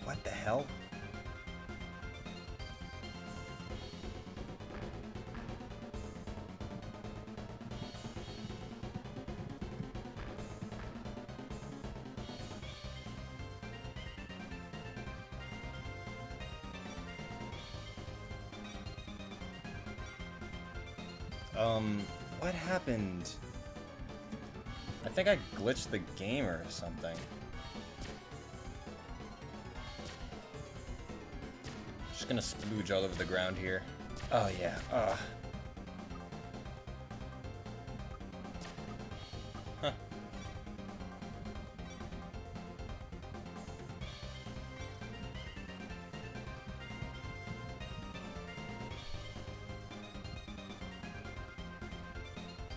What the hell? What happened? I think I glitched the game or something. Just gonna splooge all over the ground here. Oh yeah, Huh.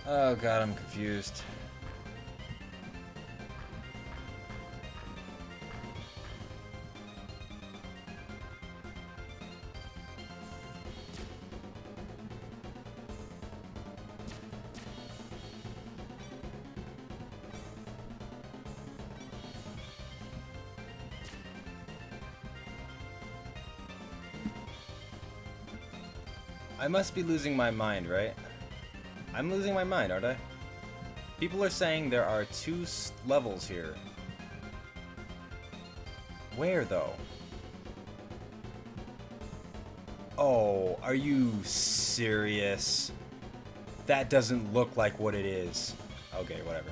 Oh god, I'm confused. I must be losing my mind, right? I'm losing my mind, aren't I? People are saying there are two levels here. Where, though? Oh, are you serious? That doesn't look like what it is. Okay, whatever.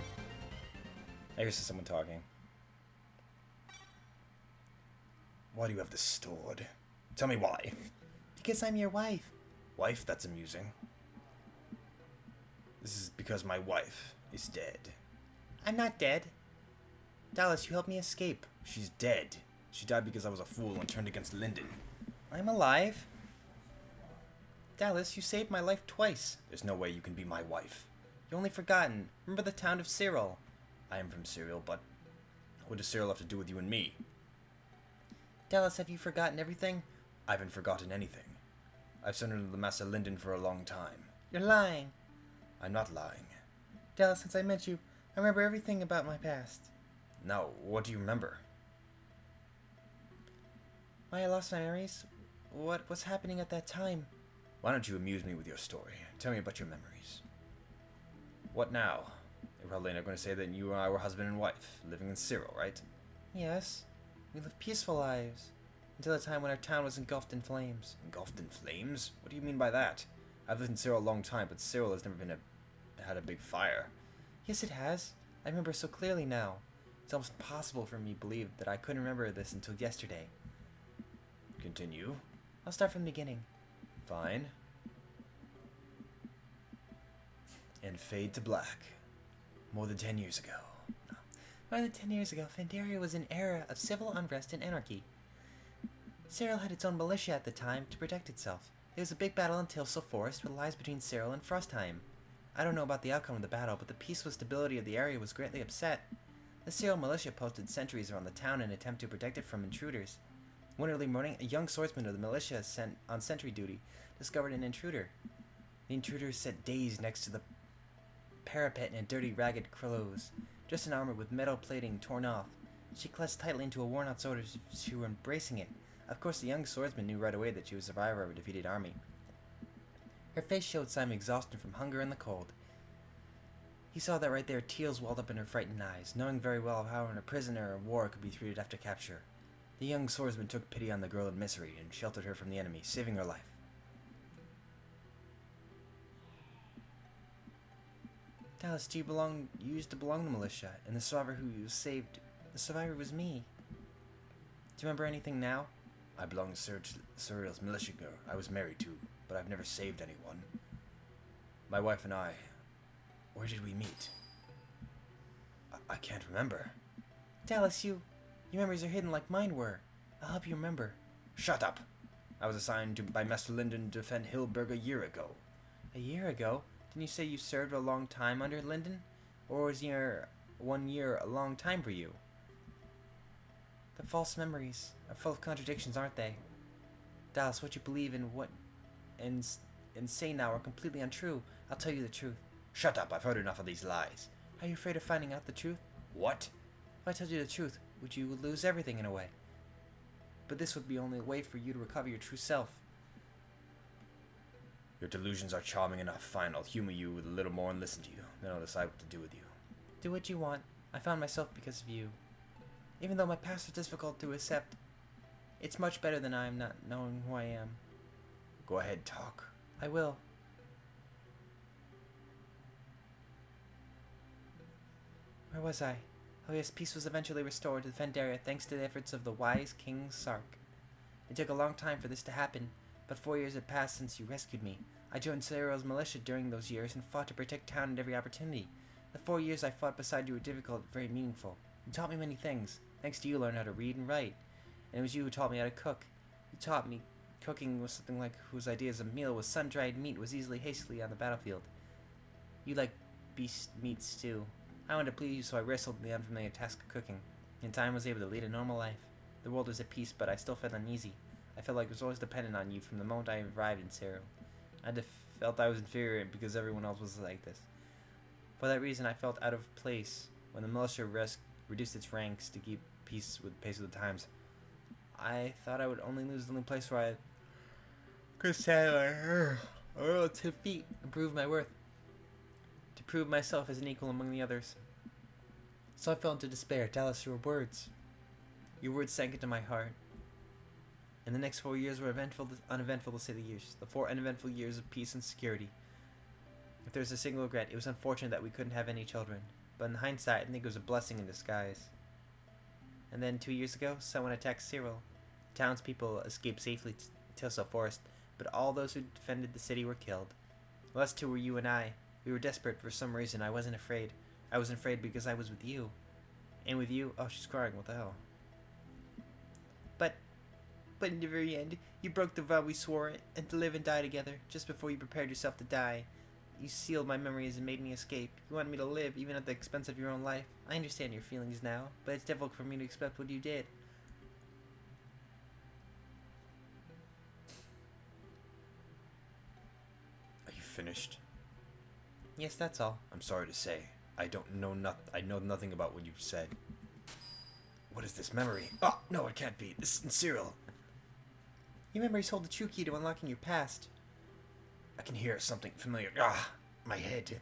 I hear someone talking. Why do you have this stored? Tell me why. Because I'm your wife. Wife? That's amusing. This is because my wife is dead. I'm not dead. Dallas, you helped me escape. She's dead. She died because I was a fool and turned against Lyndon. I'm alive. Dallas, you saved my life twice. There's no way you can be my wife. You only forgotten. Remember the town of Cyril? I am from Cyril, but what does Cyril have to do with you and me? Dallas, have you forgotten everything? I haven't forgotten anything. I've served under the Master Lyndon for a long time. You're lying. I'm not lying. Dallas, since I met you, I remember everything about my past. Now, what do you remember? Why I lost my memories? What was happening at that time? Why don't you amuse me with your story? Tell me about your memories. What now? You're probably not going to say that you and I were husband and wife, living in Cyril, right? Yes. We lived peaceful lives. Until the time when our town was engulfed in flames. Engulfed in flames? What do you mean by that? I've lived in Cyril a long time, but Cyril has never had a big fire. Yes, it has. I remember so clearly now. It's almost impossible for me to believe that I couldn't remember this until yesterday. Continue. I'll start from the beginning. Fine. And fade to black. More than 10 years ago. More than 10 years ago, Fandaria was an era of civil unrest and anarchy. Cyril had its own militia at the time to protect itself. There was a big battle in Tilsel Forest, which lies between Cyril and Frostheim. I don't know about the outcome of the battle, but the peaceful stability of the area was greatly upset. The Cyril militia posted sentries around the town in an attempt to protect it from intruders. One early morning, a young swordsman of the militia sent on sentry duty discovered an intruder. The intruder sat dazed next to the parapet in dirty, ragged clothes, dressed in armor with metal plating torn off. She clutched tightly into a worn-out sword as if she were embracing it. Of course, the young swordsman knew right away that she was a survivor of a defeated army. Her face showed signs of exhaustion from hunger and the cold. He saw that right there tears welled up in her frightened eyes, knowing very well how a prisoner of war could be treated after capture. The young swordsman took pity on the girl in misery and sheltered her from the enemy, saving her life. Dallas, you used to belong to the militia, and the survivor who you saved, the survivor was me. Do you remember anything now? I belong to Cyril's militia. I was married to, but I've never saved anyone. My wife and I, where did we meet? I can't remember. Dallas, your memories are hidden like mine were. I'll help you remember. Shut up! I was assigned by Master Lyndon to defend Hillberg a year ago. A year ago? Didn't you say you served a long time under Lyndon? Or was your 1 year a long time for you? The false memories are full of contradictions, aren't they? Dallas, what you believe in and say now are completely untrue. I'll tell you the truth. Shut up, I've heard enough of these lies. Are you afraid of finding out the truth? What? If I told you the truth, would you lose everything in a way? But this would be only a way for you to recover your true self. Your delusions are charming enough. Fine, I'll humor you with a little more and listen to you. Then I'll decide what to do with you. Do what you want. I found myself because of you. Even though my past was difficult to accept, it's much better than I am not knowing who I am. Go ahead, talk. I will. Where was I? Oh yes, peace was eventually restored to Fendaria thanks to the efforts of the wise King Sark. It took a long time for this to happen, but 4 years had passed since you rescued me. I joined Cyril's militia during those years and fought to protect town at every opportunity. The 4 years I fought beside you were difficult, very meaningful. You taught me many things. Thanks to you, I learned how to read and write. And it was you who taught me how to cook. You taught me cooking was something like whose ideas of meal was sun-dried meat was easily hastily on the battlefield. You like beast meats too. I wanted to please you, so I wrestled the unfamiliar task of cooking. In time, I was able to lead a normal life. The world was at peace, but I still felt uneasy. I felt like I was always dependent on you from the moment I arrived in Cyril. I felt I was inferior because everyone else was like this. For that reason, I felt out of place when the militia reduced its ranks to keep pace with the times. I thought I would only lose the only place where I could stand my relative feet and prove my worth. To prove myself as an equal among the others. So I fell into despair. Dallas, your words. Your words sank into my heart. And the next 4 years were uneventful to say the least. The 4 uneventful years of peace and security. If there's a single regret, it was unfortunate that we couldn't have any children. But in hindsight, I think it was a blessing in disguise. And then 2 years ago, someone attacked Cyril. The townspeople escaped safely to Tilsa Forest, but all those who defended the city were killed. The last 2 were you and I. We were desperate for some reason. I wasn't afraid. I wasn't afraid because I was with you. And with you... Oh, she's crying. What the hell? But in the very end, you broke the vow we swore and to live and die together. Just before you prepared yourself to die, you sealed my memories and made me escape. You wanted me to live, even at the expense of your own life. I understand your feelings now, but it's difficult for me to accept what you did. Are you finished? Yes, that's all. I'm sorry to say, I know nothing about what you've said. What is this memory? Oh, no, it can't be. This isn't Cyril. Your memories hold the true key to unlocking your past. I can hear something familiar. Ah, my head.